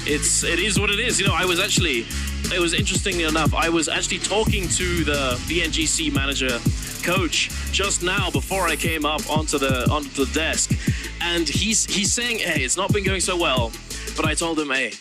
it is what it is. You know, it was interestingly enough, I was actually talking to the VNGC manager coach just now before I came up onto the desk, and he's saying, hey, it's not been going so well, but I told him, hey,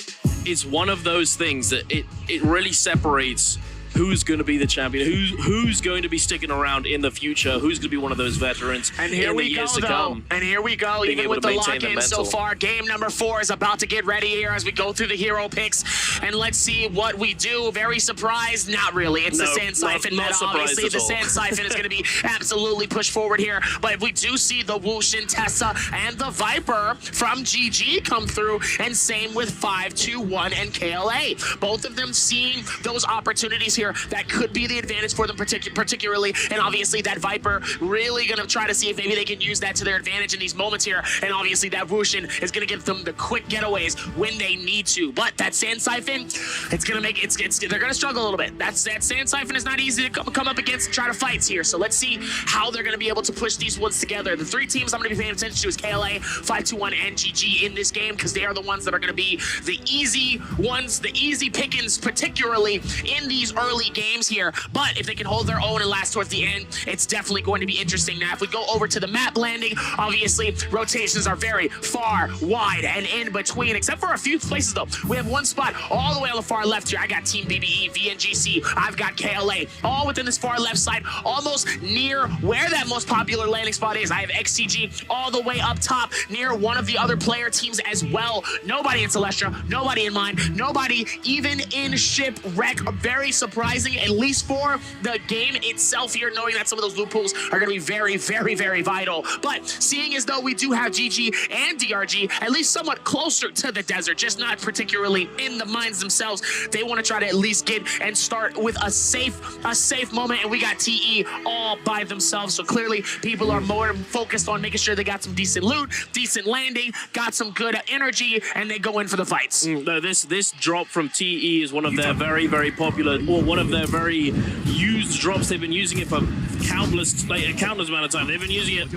it's one of those things that it really separates who's going to be the champion, who's going to be sticking around in the future, who's going to be one of those veterans and here in we the years go, to come. And here we go, even with the lock-in so far. Game number 4 is about to get ready here as we go through the hero picks. And let's see what we do. Very surprised? Not really. It's the Sand Siphon meta. Obviously, the Sand Siphon is going to be absolutely pushed forward here. But we do see the Wushin, Tessa, and the Viper from GG come through. And same with 521 and KLA. Both of them seeing those opportunities here that could be the advantage for them particularly, and obviously that Viper really gonna try to see if maybe they can use that to their advantage in these moments here, and obviously that Wushin is gonna give them the quick getaways when they need to. But that Sand Siphon, it's gonna make they're gonna struggle a little bit. That Sand Siphon is not easy to come up against and try to fight here, so let's see how they're gonna be able to push these ones together. The 3 teams I'm gonna be paying attention to is KLA, 521, and GG in this game, because they are the ones that are gonna be the easy ones, the easy pickings, particularly in these early games here. But if they can hold their own and last towards the end, it's definitely going to be interesting. Now, if we go over to the map landing, obviously rotations are very far, wide, and in between, except for a few places though. We have one spot all the way on the far left here. I got Team BBE, VNGC, I've got KLA, all within this far left side, almost near where that most popular landing spot is. I have XCG all the way up top, near one of the other player teams as well. Nobody in Celestia, nobody in mine, nobody even in Shipwreck. Very surprising, at least for the game itself here, knowing that some of those loopholes are going to be very, very, very vital. But seeing as though we do have GG and DRG at least somewhat closer to the desert, just not particularly in the mines themselves, they want to try to at least get and start with a safe moment, and we got TE all by themselves. So clearly people are more focused on making sure they got some decent loot, decent landing, got some good energy, and they go in for the fights. No, this drop from TE is one of their very, very popular, or one of their very used drops. They've been using it for countless amount of time. They've been using it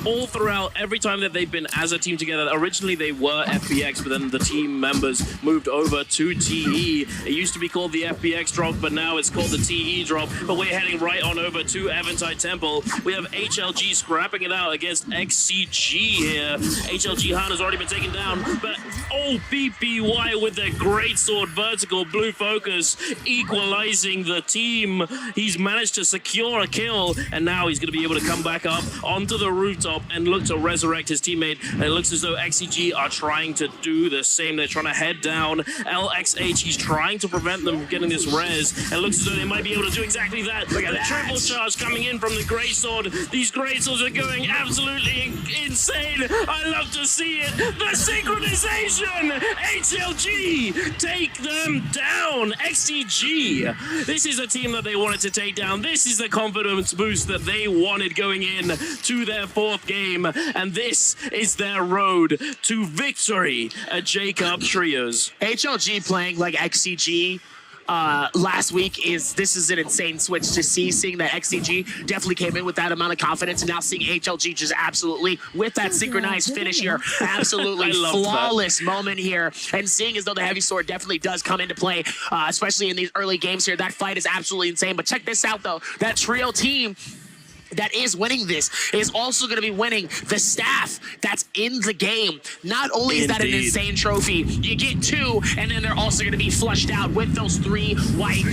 all throughout, every time that they've been as a team together. Originally they were FPX, but then the team members moved over to TE. It used to be called the FPX drop, but now it's called the TE drop. But we're heading right on over to Eventide Temple. We have HLG scrapping it out against XCG here. HLG Han has already been taken down, but BPY with their great sword vertical blue focus equalizing the team. He's managed to secure a kill, and now he's going to be able to come back up onto the rooftop and look to resurrect his teammate. And it looks as though XCG are trying to do the same. They're trying to head down LXH. He's trying to prevent them from getting this res, and it looks as though they might be able to do exactly that. Look at the triple charge coming in from the greatsword. These greatswords are going absolutely insane. I love to see it. The synchronization. HLG take them down. XCG. This is a team that they wanted to take down. This is the confidence boost that they wanted going in to their 4th game, and this is their road to victory at J Cup Trios. HLG playing like XCG last week this is an insane switch to seeing that XCG definitely came in with that amount of confidence, and now seeing HLG just absolutely with that synchronized finish here, absolutely flawless moment here, and seeing as though the heavy sword definitely does come into play, especially in these early games here. That fight is absolutely insane. But check this out though, that trio team that is winning this is also going to be winning the staff that's in the game. Not only is that an insane trophy, you get 2, and then they're also going to be flushed out with those 3 white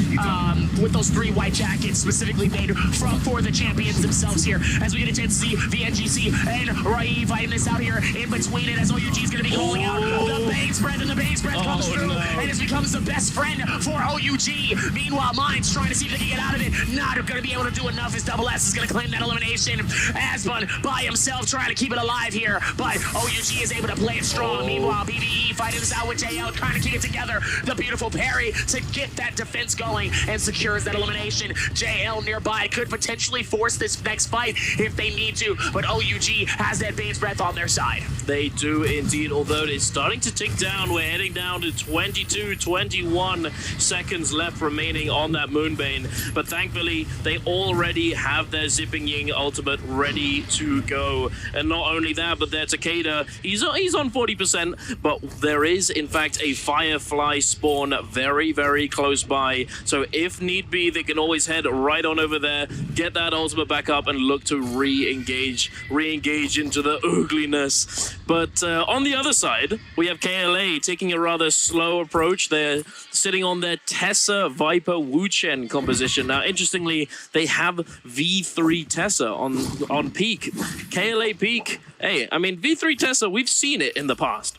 jackets specifically made for the champions themselves here. As we get a chance to see VNGC and Rai fighting this out here in between it, as OUG is going to be calling out the Bane spread, and the Bane spread comes through, and it becomes the best friend for OUG. Meanwhile, Mine's trying to see if they can get out of it. Not going to be able to do enough, as Double S is going to claim that elimination. Asbun by himself trying to keep it alive here, but OUG is able to play it strong. Meanwhile, BBE fighting this out with JL, trying to keep it together. The beautiful parry to get that defense going and secures that elimination. JL nearby could potentially force this next fight if they need to, but OUG has that Bane's Breath on their side. They do indeed, although it's starting to tick down. We're getting down to 21 seconds left remaining on that Moonbane. But thankfully, they already have their Zipping Ying ultimate ready to go. And not only that, but their Takeda, he's on 40%, but there is, in fact, a Firefly spawn very, very close by. So if need be, they can always head right on over there, get that ultimate back up, and look to re-engage into the ugliness. But on the other side, we have KLA taking a rather slow approach. They're sitting on their Tessa Viper Wuchen composition. Now, interestingly, they have V3 Tessa on peak. KLA peak. Hey, I mean, V3 Tessa, we've seen it in the past.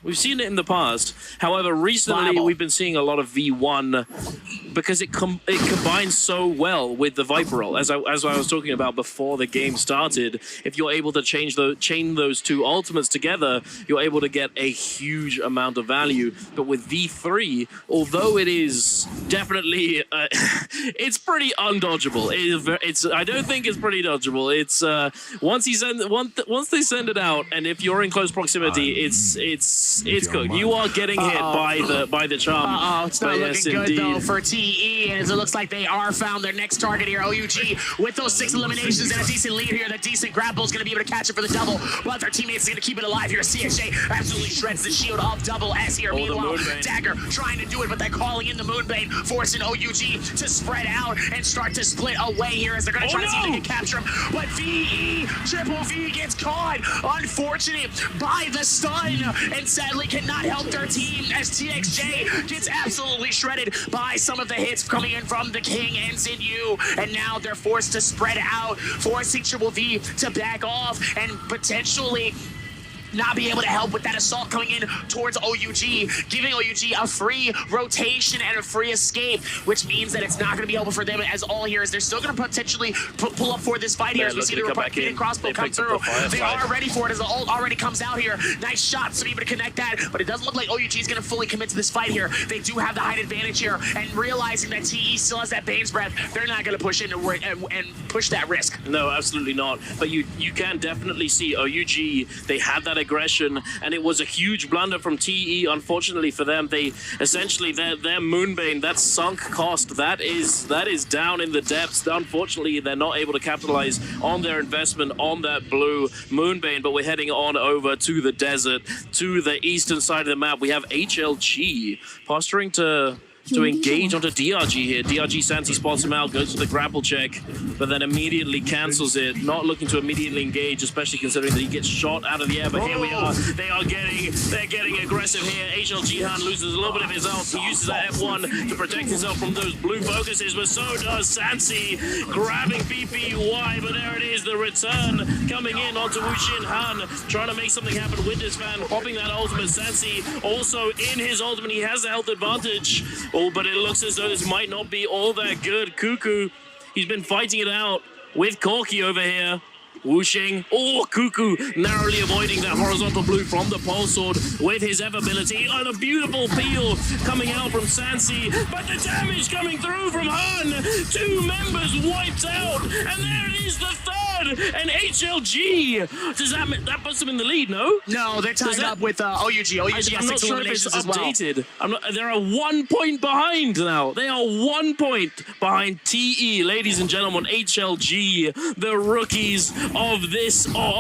However, recently we've been seeing a lot of V1 because it combines so well with the Viper roll. As I was talking about before the game started, if you're able to chain those two ultimates together, you're able to get a huge amount of value. But with V3, although it is definitely, it's pretty undodgeable. I don't think it's pretty dodgeable. It's once they send it out, and if you're in close proximity, it's cooked. You are getting hit by the charm. It's not looking good though for TE, and it looks like they are found their next target here. OUG with those 6 eliminations and a decent lead here. The decent grapple is going to be able to catch it for the double, but their teammates are going to keep it alive here. CSJ absolutely shreds the shield of double S here. Meanwhile, Dagger trying to do it, but they're calling in the Moonbane, forcing OUG to spread out and start to split away here as they're going to try to see if they can capture him. But VE, Triple V gets caught. Unfortunate by the stun, and sadly cannot help their team as TXJ gets absolutely shredded by some of the hits coming in from the King and Zinyu, and now they're forced to spread out, forcing Triple V to back off and potentially not be able to help with that assault coming in towards OUG, giving OUG a free rotation and a free escape, which means that it's not going to be able for them as all here is they're still going to potentially pull up for this fight here as we see the repeated crossbow come through. They are ready for it as the ult already comes out here. Nice shots to be able to connect that, but it doesn't look like OUG is going to fully commit to this fight here. They do have the height advantage here, and realizing that TE still has that Bane's Breath, they're not going to push in and push that risk. No, absolutely not. But you can definitely see OUG, they had that aggression, and it was a huge blunder from TE. Unfortunately for them, they essentially their Moonbane, that sunk cost, that is down in the depths. Unfortunately, they're not able to capitalize on their investment on that blue Moonbane. But we're heading on over to the desert, to the eastern side of the map. We have HLG posturing to engage onto DRG here. DRG Santi spots him out, goes for the grapple check, but then immediately cancels it, not looking to immediately engage, especially considering that he gets shot out of the air. But here we are. They're getting aggressive here. HLG Han loses a little bit of his health. He uses that F1 to protect himself from those blue focuses, but so does Sansi, grabbing PPY. But there it is, the return coming in onto Wuxin Han, trying to make something happen with this fan, popping that ultimate. Sansi also in his ultimate, he has the health advantage. Oh, but it looks as though this might not be all that good. Cuckoo, he's been fighting it out with Corki over here. Wuxing, Cuckoo narrowly avoiding that horizontal blue from the pole sword with his F ability, and a beautiful peel coming out from Sansi, but the damage coming through from Han. 2 members wiped out, and there it is, the third, and HLG. Does that puts them in the lead? No, they're tied up with OUG. OUG has 6 eliminations as well. Updated. They're 1 point behind now. They are 1 point behind TE, ladies and gentlemen. HLG, the rookies of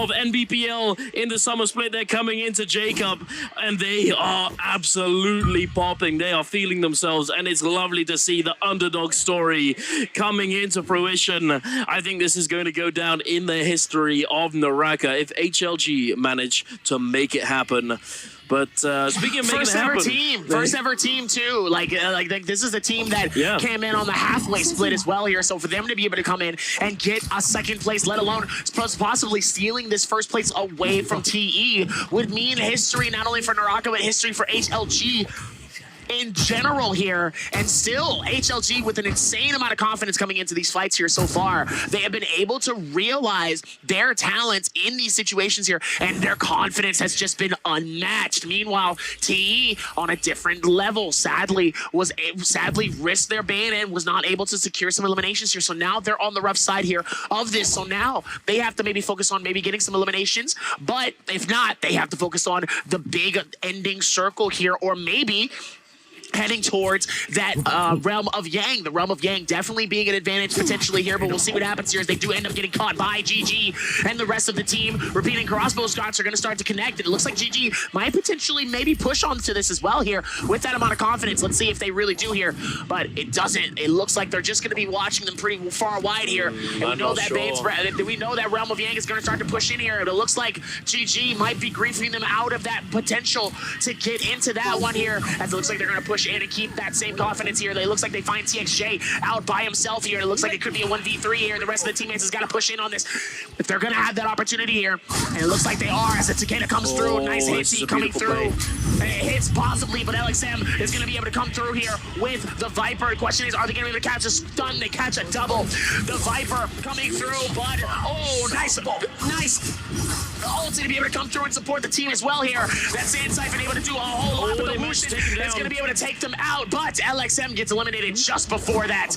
NBPL in the summer split. They're coming into J Cup, and they are absolutely popping. They are feeling themselves, and it's lovely to see the underdog story coming into fruition. I think this is going to go down in the history of Naraka if HLG manage to make it happen. But speaking of making it happen, first ever team too. Like this is a team that came in on the halfway split as well here. So for them to be able to come in and get a second place, let alone possibly stealing this first place away from TE, would mean history not only for Naraka but history for HLG. in general here. And still, HLG with an insane amount of confidence coming into these fights here so far. They have been able to realize their talents in these situations here, and their confidence has just been unmatched. Meanwhile, TE on a different level sadly risked their ban and was not able to secure some eliminations here. So now they're on the rough side here of this. So now they have to maybe focus on maybe getting some eliminations, but if not, they have to focus on the big ending circle here, or maybe heading towards that realm of Yang. The realm of Yang definitely being an advantage potentially here, but we'll see what happens here as they do end up getting caught by GG and the rest of the team. Repeating crossbow shots are going to start to connect, and it looks like GG might potentially maybe push onto this as well here with that amount of confidence. Let's see if they really do here, but it doesn't. It looks like they're just going to be watching them pretty far wide here, and we know that realm of Yang is going to start to push in here, and it looks like GG might be griefing them out of that potential to get into that one here, as it looks like they're going to push in and keep that same confidence here. It looks like they find TXJ out by himself here. It looks like it could be a 1v3 here. The rest of the teammates has got to push in on this if they're going to have that opportunity here. And it looks like they are as the Takeda comes through. Nice hits coming through. It hits possibly, but LXM is going to be able to come through here with the Viper. The question is, are they going to be able to catch a stun? They catch a double. The Viper coming through, but nice. Ulti to be able to come through and support the team as well here. That Sand Siphon able to do a whole lot, but the Lucian is going to be able to take them out, but LXM gets eliminated just before that.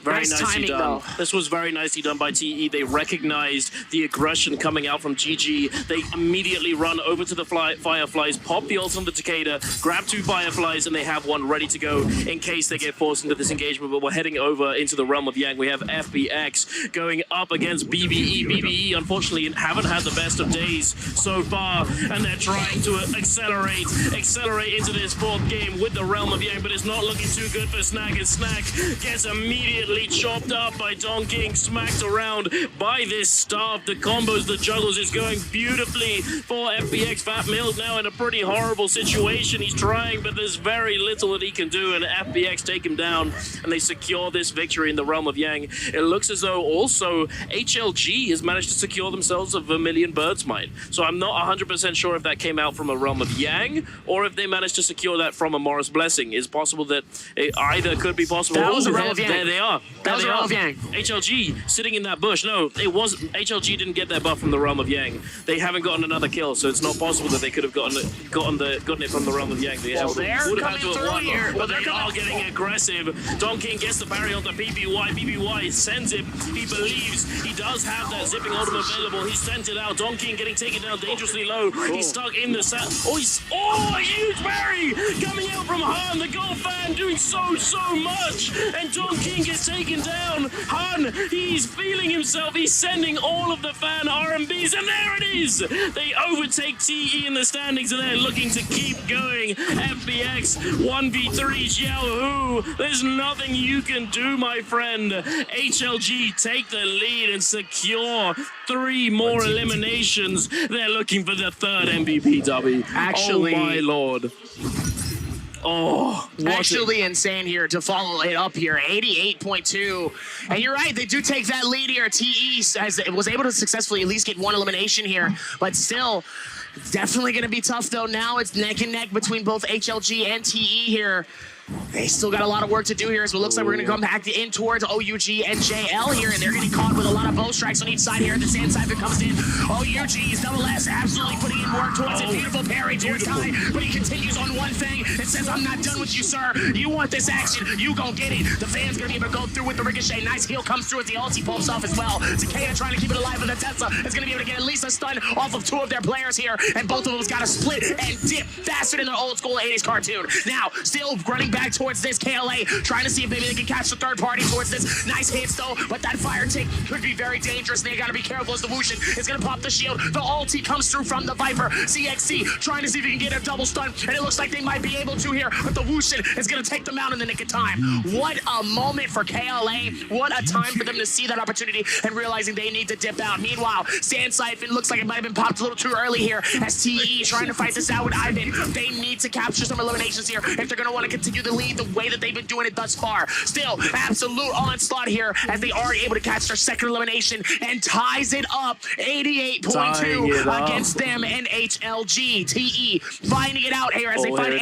Very nice nicely timing, done. though. This was very nicely done by TE. They recognized the aggression coming out from GG. They immediately run over to the Fireflies, pop the ult on the Takeda, grab 2 Fireflies, and they have one ready to go in case they get forced into this engagement. But we're heading over into the realm of Yang. We have FBX going up against BBE. BBE, unfortunately, haven't had the best of days so far, and they're trying to accelerate into this 4th game with the realm of Yang, but it's not looking too good for Snack, and Snack gets immediately chopped up by Don King, smacked around by this staff. The combos, the juggles is going beautifully for FBX. Fat Mills now in a pretty horrible situation. He's trying, but there's very little that he can do, and FBX take him down, and they secure this victory in the realm of Yang. It looks as though also HLG has managed to secure themselves a Vermilion Bird's Mine. So I'm not 100% sure if that came out from a realm of Yang, or if they managed to secure that from a Morris Blessing. It's possible that it either could be possible. That was a realm of Yang. There they are. That was a realm of Yang. HLG sitting in that bush. No, it wasn't. HLG didn't get that buff from the realm of Yang. They haven't gotten another kill, so it's not possible that they could have gotten it from the realm of Yang. They would have had to have won, here. but they are getting aggressive. Don King gets the parry onto BBY. BBY sends him. He believes he does have that zipping ultimate available. He sent it out. Don King getting taken down dangerously low. He's stuck in the sand. A huge parry coming out from Han, the gold fan, doing so much. And Don King gets taken down. Han, he's feeling himself. He's sending all of the fan RMBs, and there it is. They overtake TE in the standings, and they're looking to keep going. FBX 1v3 Yahoo. There's nothing you can do, my friend. HLG take the lead and secure 3 more eliminations. They're looking for the 3rd MVP W. Actually, oh my lord. Actually insane here to follow it up here, 88.2. And you're right, they do take that lead here. TE was able to successfully at least get 1 elimination here, but still, definitely going to be tough though. Now it's neck and neck between both HLG and TE here. They still got a lot of work to do here, so it looks like we're going to come back in towards OUG and JL here, and they're getting caught with a lot of bow strikes on each side here. The Sand Siphon comes in. OUG's double S absolutely putting in work towards it. Beautiful parry towards Kai, but he continues on one thing and says, I'm not done with you, sir. You want this action, you gon' get it. The fan's going to be able to go through with the ricochet. Nice heal comes through as the ulti pulls off as well. Takeda trying to keep it alive, and the Tesla is going to be able to get at least a stun off of 2 of their players here, and both of them's got to split and dip faster than the old school 80s cartoon. Now, still running back towards this KLA, trying to see if maybe they can catch the 3rd party towards this. Nice hits though, but that fire take could be very dangerous. They gotta be careful as the Wushin is gonna pop the shield. The ulti comes through from the Viper. CXC trying to see if he can get a double stun, and it looks like they might be able to here, but the Wushin is gonna take them out in the nick of time. What a moment for KLA. What a time for them to see that opportunity and realizing they need to dip out. Meanwhile, Sand Siphon looks like it might have been popped a little too early here as TE trying to fight this out with Ivan. They need to capture some eliminations here if they're gonna want to continue the lead the way that they've been doing it thus far. Still, absolute onslaught here as they are able to catch their 2nd elimination and ties it up 88.2 against them and HLG. TE finding it out here as they find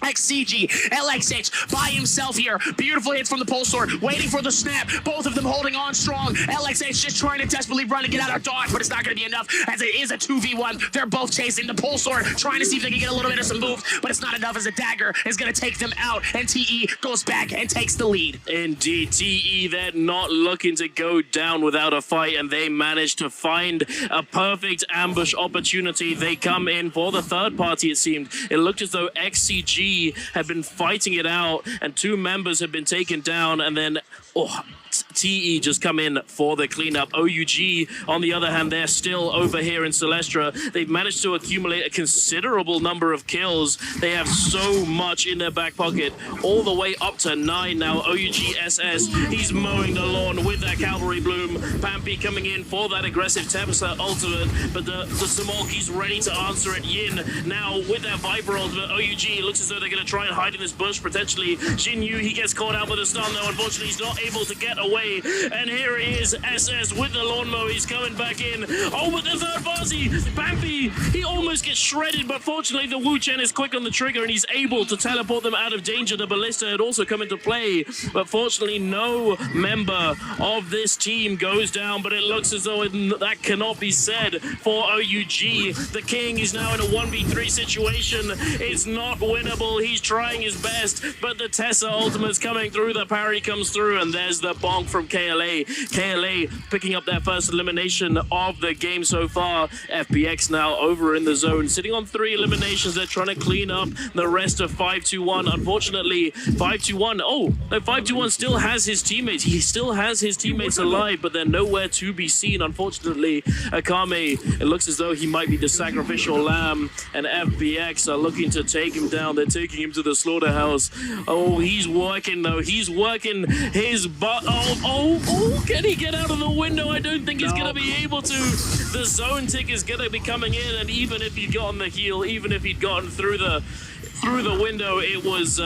XCG, LXH by himself here. Beautiful hits from the pole sword, waiting for the snap. Both of them holding on strong. LXH just trying to desperately run and get out of dodge, but it's not going to be enough as it is a 2v1. They're both chasing the pole sword, trying to see if they can get a little bit of some move, but it's not enough as a dagger is going to take them out, and TE goes back and takes the lead. Indeed, TE, they're not looking to go down without a fight, and they managed to find a perfect ambush opportunity. They come in for the third party, it seemed. It looked as though XCG had been fighting it out, and two members had been taken down, and then TE just come in for the cleanup. OUG, on the other hand, they're still over here in Celestra. They've managed to accumulate a considerable number of kills. They have so much in their back pocket, all the way up to 9 now. OUG SS, he's mowing the lawn with that Cavalry Bloom. Pampy coming in for that aggressive Tempest ultimate, but the Samolki's ready to answer it. Yin now with that Viper ultimate. OUG, it looks as though they're going to try and hide in this bush, potentially. Jin Yu, he gets caught out with a stun, though. Unfortunately, he's not able to get away. And here he is, SS with the lawnmower. He's coming back in. Oh, but the third party, Pampy, he almost gets shredded, but fortunately the Wu Chen is quick on the trigger and he's able to teleport them out of danger. The Ballista had also come into play, but fortunately no member of this team goes down, but it looks as though that cannot be said for OUG. The King is now in a 1v3 situation. It's not winnable. He's trying his best, but the Tessa ultimate's coming through. The parry comes through, and there's the bonk from KLA. KLA picking up their first elimination of the game so far. FPX now over in the zone, sitting on 3 eliminations. They're trying to clean up the rest of 521. Unfortunately, 521, oh, no, 521 still has his teammates. He still has his teammates alive, but they're nowhere to be seen. Unfortunately, Akame, it looks as though he might be the sacrificial lamb, and FPX are looking to take him down. They're taking him to the slaughterhouse. Oh, he's working, though. He's working his butt. Oh, can he get out of the window? I don't think he's going to be able to. The zone tick is going to be coming in, and even if he'd gotten the heal, even if he'd gotten through the window, it was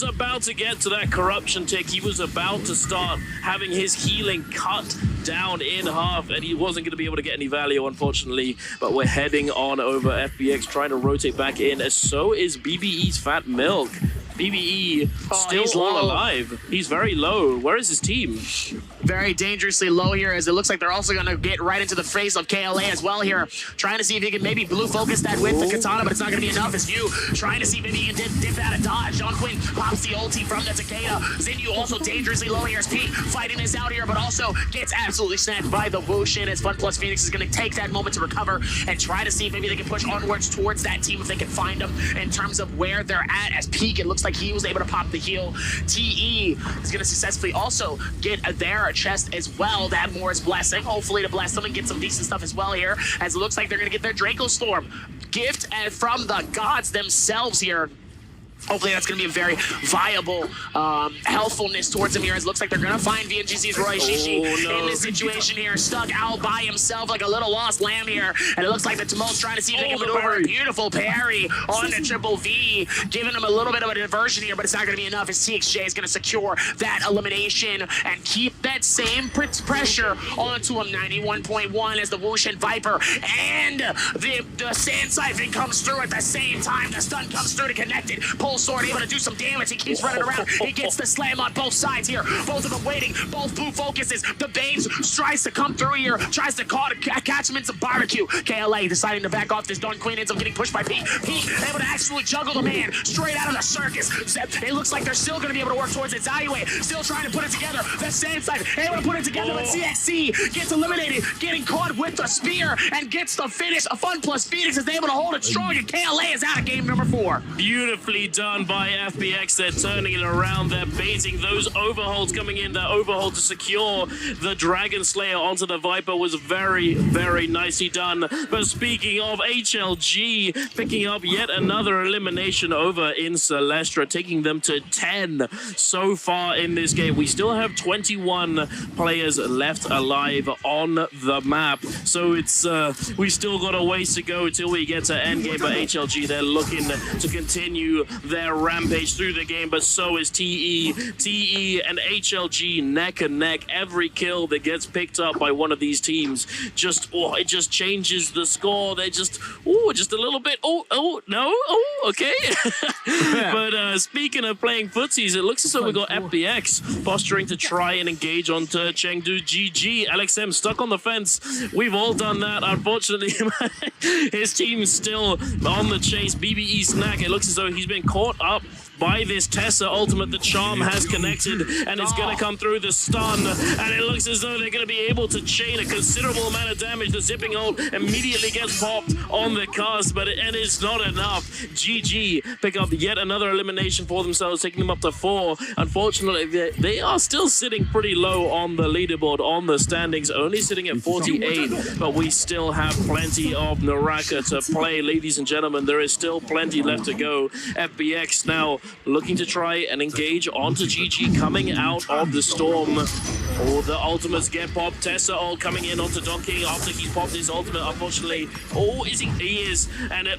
about to get to that corruption tick. He was about to start having his healing cut down in half, and he wasn't going to be able to get any value, unfortunately. But we're heading on over. FBX trying to rotate back in, as so is BBE's Fat Milk. BBE still all alive. He's very low. Where is his team? Very dangerously low here, as it looks like they're also going to get right into the face of KLA as well here. Trying to see if he can maybe blue focus that with the katana, but it's not going to be enough. As Yu trying to see if maybe he can dip out of dodge. John Quinn pops the ulti from the Takeda. Zinyu also dangerously low here as Pete fighting this out here, but also gets absolutely snatched by the Wushin, as Fun Plus Phoenix is going to take that moment to recover and try to see if maybe they can push onwards towards that team if they can find them in terms of where they're at. As Peak, it looks like he was able to pop the heal. TE is going to successfully also get their chest as well. That Moore's blessing, hopefully to bless them and get some decent stuff as well here, as it looks like they're going to get their Draco Storm gift from the gods themselves here. Hopefully that's going to be a very viable helpfulness towards him here, as it looks like they're going to find VNGC's Roy Shishi in this situation here, stuck out by himself like a little lost lamb here, and it looks like the Tumult's trying to see if they can maneuver a beautiful parry on the Triple V, giving him a little bit of a diversion here, but it's not going to be enough, as TXJ is going to secure that elimination and keep that same pressure onto him. 91.1 as the Wushin Viper and the Sand Siphon comes through at the same time. The stun comes through to connect it. Pole sword able to do some damage. He keeps running around. He gets the slam on both sides here. Both of them waiting. Both blue focuses. The Babes tries to come through here. Tries to catch him in some barbecue. KLA deciding to back off this. Don Queen ends up getting pushed by Pete. Pete able to actually juggle the man straight out of the circus. It looks like they're still going to be able to work towards it. Zayue still trying to put it together. The Sand Siphon able to put it together, but CXC gets eliminated, getting caught with the spear and gets the finish. A Fun Plus Phoenix is able to hold it strong, and KLA is out of game number 4. Beautifully done by FBX. They're turning it around. They're baiting those overholds coming in. That overhold to secure the Dragon Slayer onto the Viper was very, very nicely done. But speaking of HLG, picking up yet another elimination over in Celestra, taking them to 10 so far in this game. We still have 21 players left alive on the map. So it's we still got a ways to go till we get to endgame. But HLG, they're looking to continue their rampage through the game, but so is TE. TE and HLG neck and neck. Every kill that gets picked up by one of these teams it just changes the score. They just a little bit. Okay. But speaking of playing footsies, it looks as though we got FBX posturing to try and engage onto Chengdu. GG. LXM stuck on the fence. We've all done that. Unfortunately, his team's still on the chase. BBE Snack, it looks as though he's been caught up by this Tessa ultimate. The charm has connected and it's going to come through the stun, and it looks as though they're going to be able to chain a considerable amount of damage. The zipping ult immediately gets popped on the cast, but it's not enough. GG pick up yet another elimination for themselves, taking them up to 4. Unfortunately, they are still sitting pretty low on the leaderboard, on the standings, only sitting at 48, but we still have plenty of Naraka to play, ladies and gentlemen. There is still plenty left to go. FBX now looking to try and engage onto GG coming out of the storm. The ultimates get popped. Tessa all coming in onto Donkey after he's popped his ultimate. Unfortunately, is he? He is,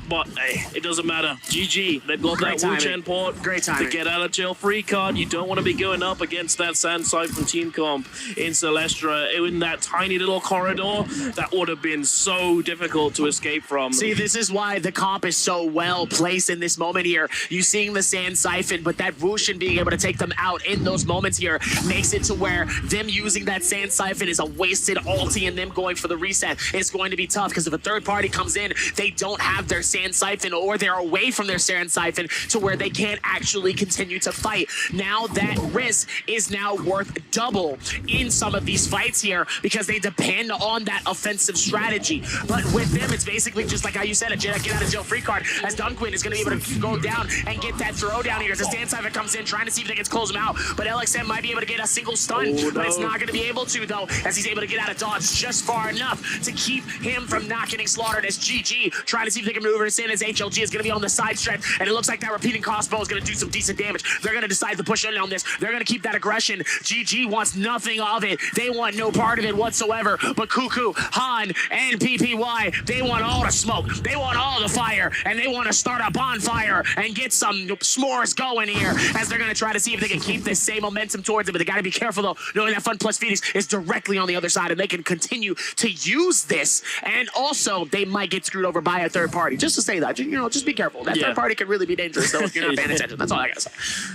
but hey, it doesn't matter. GG. They've got that Wu Chen port. Great timing. To get out of jail free card. You don't want to be going up against that Sand side from Team Comp in Celestra in that tiny little corridor. That would have been so difficult to escape from. See, this is why the comp is so well placed in this moment here. You seeing the Sand Siphon, but that Wushin being able to take them out in those moments here makes it to where them using that Sand Siphon is a wasted ulti, and them going for the reset is going to be tough, because if a third party comes in, they don't have their Sand Siphon, or they're away from their Sand Siphon to where they can't actually continue to fight. Now that risk is now worth double in some of these fights here, because they depend on that offensive strategy. But with them, it's basically just like how you said, a get out of jail free card, as Dunquin is going to be able to go down and get that throw down here as the Sand Siphon comes in, trying to see if they can close him out. But LXM might be able to get a single stun, but it's not going to be able to, though, as he's able to get out of dodge just far enough to keep him from not getting slaughtered. As GG trying to see if they can maneuver us in, as HLG is going to be on the side stretch, and it looks like that repeating crossbow is going to do some decent damage. They're going to decide to push in on this. They're going to keep that aggression. GG wants nothing of it. They want no part of it whatsoever. But Cuckoo, Han, and PPY, they want all the smoke. They want all the fire, and they want to start a bonfire and get some s'mores going here, as they're going to try to see if they can keep this same momentum towards it. But they got to be careful, though, knowing that Fun Plus Phoenix is directly on the other side, and they can continue to use this. And also, they might get screwed over by a third party. Just to say that, just be careful. That third party could really be dangerous, though, if you're not paying attention. That's all I got to say.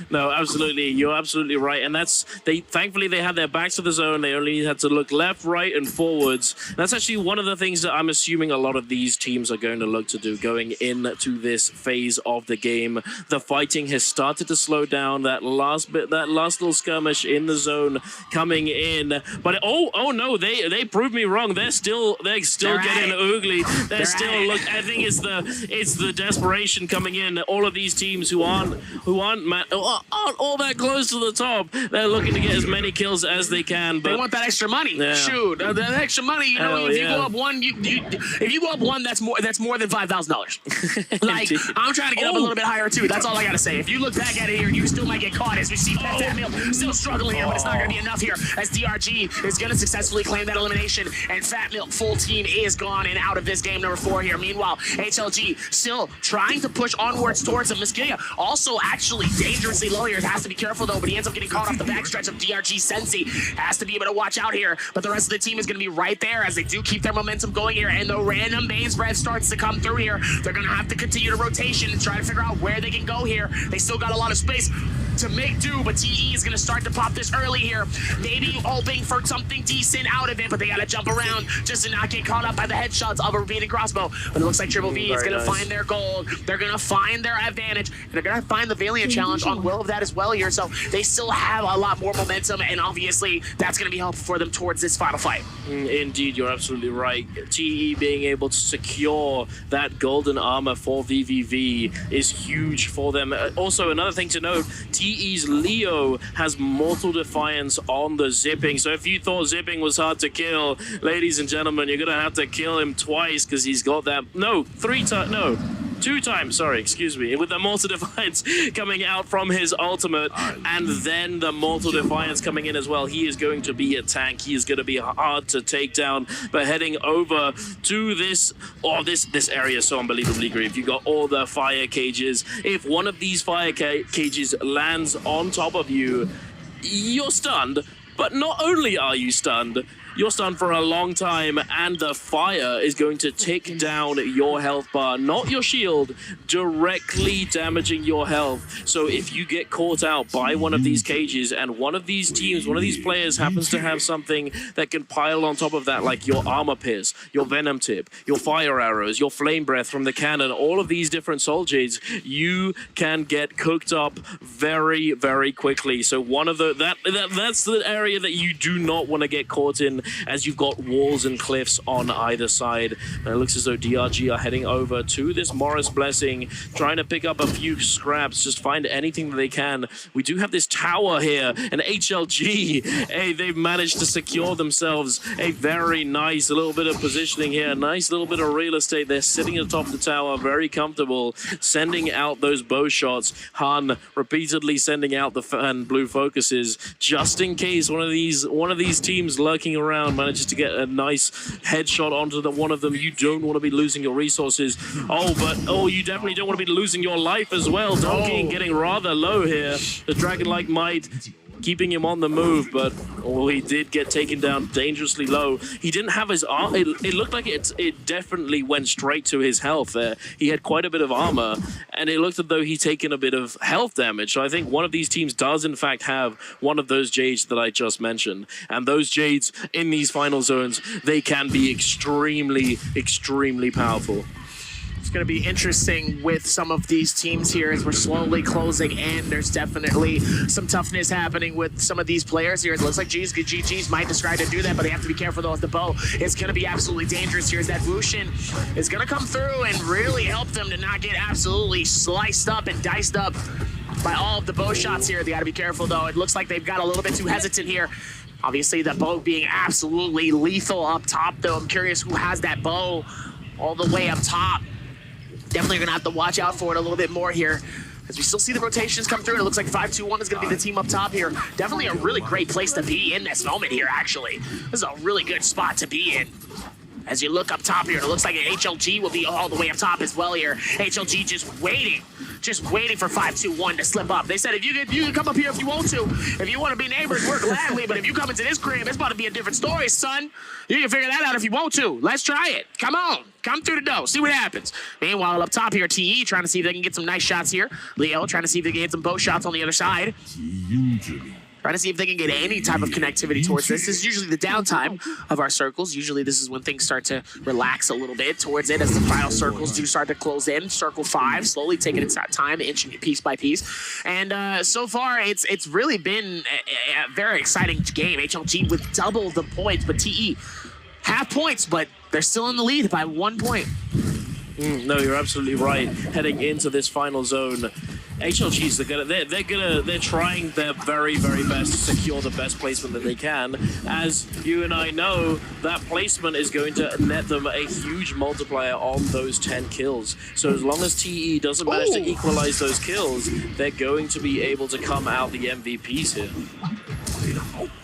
No, absolutely. You're absolutely right. And thankfully, they had their backs to the zone. They only had to look left, right, and forwards. That's actually one of the things that I'm assuming a lot of these teams are going to look to do going into this phase of the game. The fighting has started to slow down. That last little skirmish in the zone coming in, but oh no, they proved me wrong. They're still getting ugly. I think it's the desperation coming in. All of these teams who aren't all that close to the top, they're looking to get as many kills as they can. But they want that extra money. Yeah. Shoot, that extra money. If you go up one, if you go up one, that's more than $5,000. Like, I'm trying to get up a little bit higher too. That's all I gotta say. If you look back at it here, you still might get caught, as we see Fat Milk still struggling here, but it's not gonna be enough here, as DRG is gonna successfully claim that elimination, and Fat Milk full team is gone and out of this game number 4 here. Meanwhile, HLG still trying to push onwards towards him. Miskillia also actually dangerously low here. Has to be careful though, but he ends up getting caught off the backstretch of DRG Sensi. Has to be able to watch out here, but the rest of the team is gonna be right there, as they do keep their momentum going here, and the random base breath starts to come through here. They're gonna have to continue to rotation and try to figure out where they can go here. They still got a lot of space to make do, but TE is going to start to pop this early here. Maybe hoping for something decent out of it, but they got to jump around just to not get caught up by the headshots of a repeating crossbow. But it looks like Triple V is going to find their gold. They're going to find their advantage, and they're going to find the Valiant challenge on will of that as well here. So they still have a lot more momentum, and obviously that's going to be helpful for them towards this final fight. Indeed, you're absolutely right. TE being able to secure that golden armor for VVV is huge for them. Also, another thing to note, TE's Leo has Mortal Defiance on the zipping. So if you thought zipping was hard to kill, ladies and gentlemen, you're going to have to kill him twice, because he's got that... two times, sorry, excuse me, with the Mortal Defiance coming out from his ultimate, and then the Mortal Defiance coming in as well. He is going to be a tank. He is going to be hard to take down, but heading over to this, this area is so unbelievably great. You got all the fire cages. If one of these fire cages lands on top of you, you're stunned. But not only are you stunned, you're stunned for a long time, and the fire is going to tick down your health bar, not your shield, directly damaging your health. So if you get caught out by one of these cages and one of these teams, one of these players happens to have something that can pile on top of that, like your armor pierce, your venom tip, your fire arrows, your flame breath from the cannon, all of these different soul jades, you can get cooked up very, very quickly. So one of that's the area that you do not want to get caught in, as you've got walls and cliffs on either side. And it looks as though DRG are heading over to this Morris Blessing, trying to pick up a few scraps, just find anything that they can. We do have this tower here, and HLG, hey, they've managed to secure themselves a very nice little bit of positioning here, nice little bit of real estate. They're sitting atop the tower, very comfortable, sending out those bow shots. Han repeatedly sending out the fan blue focuses, just in case one of these teams lurking around manages to get a nice headshot onto one of them. You don't want to be losing your resources. Oh, you definitely don't want to be losing your life as well. Donkey getting rather low here. The Dragon-like might keeping him on the move, but he did get taken down dangerously low. He didn't have his armor. It looked like it definitely went straight to his health there. He had quite a bit of armor, and it looked as though he'd taken a bit of health damage. So I think one of these teams does in fact have one of those jades that I just mentioned. And those jades in these final zones, they can be extremely, extremely powerful. It's going to be interesting with some of these teams here as we're slowly closing in. There's definitely some toughness happening with some of these players here. It looks like GG's might try to do that, but they have to be careful though with the bow. It's going to be absolutely dangerous here as that Wushin is going to come through and really help them to not get absolutely sliced up and diced up by all of the bow shots here. They got to be careful though. It looks like they've got a little bit too hesitant here. Obviously the bow being absolutely lethal up top though. I'm curious who has that bow all the way up top. Definitely gonna have to watch out for it a little bit more here as we still see the rotations come through, and it looks like 5-2-1 is gonna be the team up top here. Definitely a really great place to be in this moment here, actually. This is a really good spot to be in. As you look up top here, it looks like HLG will be all the way up top as well here. HLG just waiting for 5-2-1 to slip up. They said if you can come up here if you want to. If you want to be neighbors, work gladly, but if you come into this crib, it's about to be a different story, son. You can figure that out if you want to. Let's try it. Come on. Come through the door. See what happens. Meanwhile, up top here, TE trying to see if they can get some nice shots here. Leo trying to see if they can get some bow shots on the other side. Trying to see if they can get any type of connectivity towards this. This is usually the downtime of our circles. Usually this is when things start to relax a little bit towards it as the final circles do start to close in. Circle 5, slowly taking its time, inching it piece by piece. And so far, it's really been a very exciting game. HLG with double the points, but TE half points, but they're still in the lead by 1 point. No, you're absolutely right. Heading into this final zone, HLGs they're trying their very, very best to secure the best placement that they can. As you and I know, that placement is going to net them a huge multiplier on those 10 kills. So as long as TE doesn't manage to equalize those kills, they're going to be able to come out the MVPs here.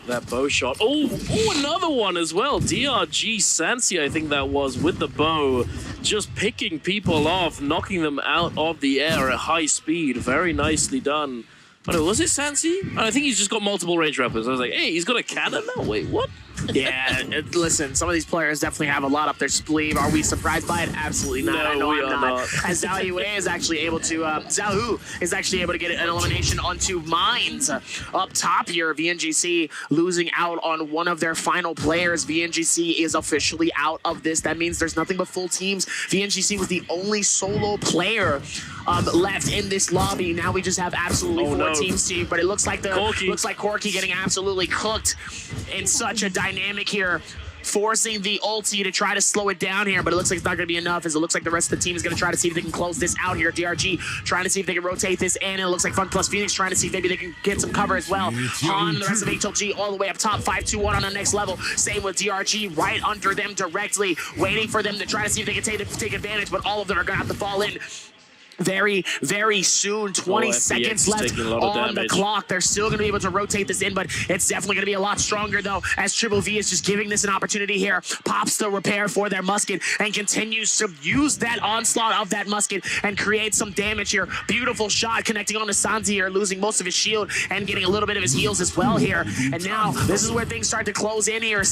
That bow shot. Oh, another one as well. DRG Sansi, I think that was, with the bow, just picking people off, knocking them out of the air at high speed. Very nicely done. But was it Sansi? I think he's just got multiple range weapons. I was like, hey, he's got a cannon now? Wait, what? Yeah, listen, some of these players definitely have a lot up their sleeve. Are we surprised by it? Absolutely not. No, I know we I'm are not. not. As Zhao Yue is actually able to, Zhao is actually able to get an elimination onto Mines. Up top here, VNGC losing out on one of their final players. VNGC is officially out of this. That means there's nothing but full teams. VNGC was the only solo player left in this lobby. Now we just have absolutely four teams, Steve. But it looks like Corki getting absolutely cooked in such a dynamic here. forcing the ulti to try to slow it down here, but it looks like it's not going to be enough, as it looks like the rest of the team is going to try to see if they can close this out here. DRG trying to see if they can rotate this in, and it looks like Fun Plus Phoenix trying to see if maybe they can get some cover as well. Han, the rest of HLG all the way up top, 5-2-1 on the next level. Same with DRG right under them directly, waiting for them to try to see if they can take advantage, but all of them are going to have to fall in very, very soon. 20 seconds left on the clock. They're still going to be able to rotate this in, but it's definitely going to be a lot stronger, though, as Triple V is just giving this an opportunity here. Pops the repair for their musket and continues to use that onslaught of that musket and create some damage here. Beautiful shot connecting on to Santi here, losing most of his shield and getting a little bit of his heals as well here. And now this is where things start to close in here.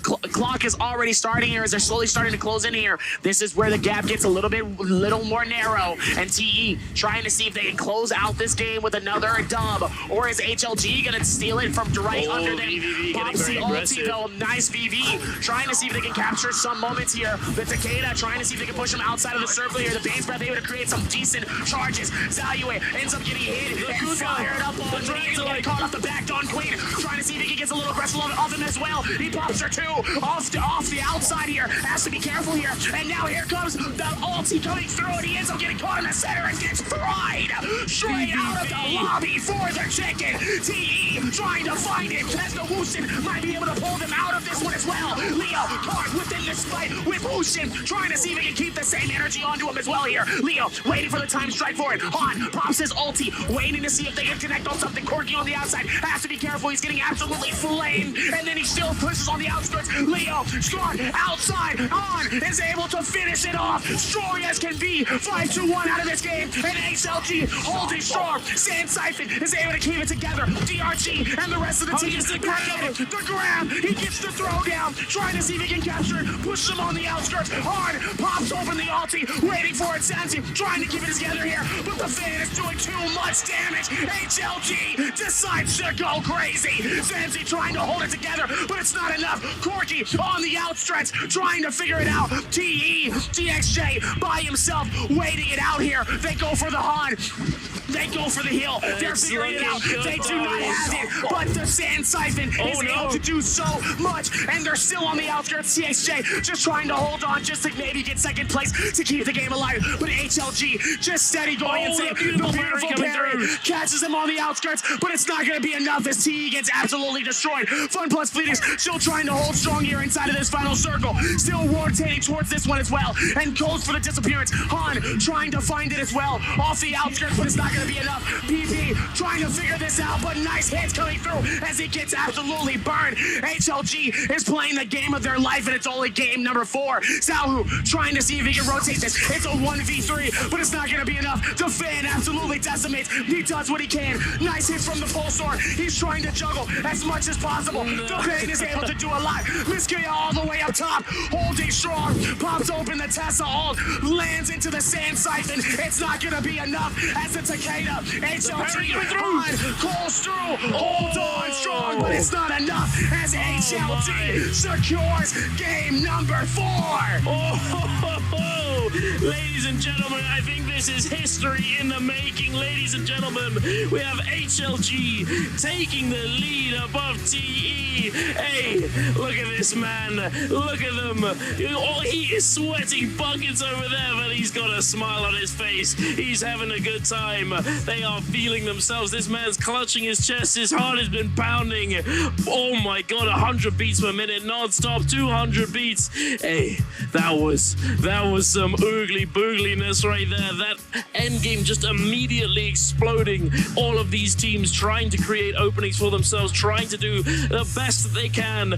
Clock is already starting here as they're slowly starting to close in here. This is where the gap gets a little more narrow. And TE trying to see if they can close out this game with another dub, or is HLG gonna steal it from right under them? Pops the ulti though, nice VV, trying to see if they can capture some moments here. The Takeda trying to see if they can push him outside of the circle here. The Bane's Breath able to create some decent charges. Zalue ends up getting hit and fired up on Dreams, getting caught off the back. Dawn Queen trying to see if he gets a little aggressive off him as well. He pops her too, off the outside here. Has to be careful here. And now here comes the ulti coming through, and he ends up getting caught in the center and gets fried straight out of the lobby for the chicken. TE trying to find him as the Wushin might be able to pull them out of this one as well. Leo caught within this fight with Wushin, trying to see if he can keep the same energy onto him as well here. Leo waiting for the time strike for it. Han pops his ulti, waiting to see if they can connect on something. Corky on the outside has to be careful. He's getting absolutely flamed, and then he still pushes on the outskirts. Leo strong outside. Han is able to finish it off. Strong as can be. 5-2-1 out of this game, and HLG holding strong. Sand Siphon is able to keep it together. DRG and the rest of the team back at it. The ground, he gets the throw down, trying to see if he can capture it, push him on the outskirts. Hard pops open the ulti, waiting for it. Sansi trying to keep it together here, but the fan is doing too much damage. HLG decides to go crazy. Sansi trying to hold it together, but it's not enough. Corky on the outstretch, trying to figure it out. TE, DXJ by himself, waiting it out here. They go for the Han. They go for the heal. They're figuring it out. They do not have it, but the Sand Siphon is able to do so much, and they're still on the outskirts. CXJ just trying to hold on, just to maybe get second place to keep the game alive, but HLG just steady going insane. The beautiful parry catches him on the outskirts, but it's not going to be enough as TE gets absolutely destroyed. Fun Plus Phoenix still trying to hold strong here inside of this final circle, still rotating towards this one as well, and goes for the disappearance. Han trying to find it as well off the outskirts, but it's not going to be enough. PP trying to figure this out, but nice hits coming through as he gets absolutely burned. HLG is playing the game of their life, and it's only game number 4. Sahu trying to see if he can rotate this. It's a 1v3, but it's not going to be enough. The fan absolutely decimates. He does what he can. Nice hit from the Pulsar. He's trying to juggle as much as possible. The fan is able to do a lot. Miskaya all the way up top, holding strong. Pops open the Tessa ult, lands into the Sand Siphon. It's not going to be enough as the Takeda. HLG on, calls through, holds on strong, but it's not enough as HLG secures game number 4. Ladies and gentlemen, I think this is history in the making. Ladies and gentlemen, we have HLG taking the lead above TE. Hey, look at this man. Look at them. Oh, he is sweating buckets over there, but he's got a smile on his face. He's having a good time. They are feeling themselves. This man's clutching his chest. His heart has been pounding. Oh my God, 100 beats per minute, non-stop, 200 beats. Hey, that was some oogly boogliness right there. That end game just immediately exploding. All of these teams trying to create openings for themselves, trying to do the best that they can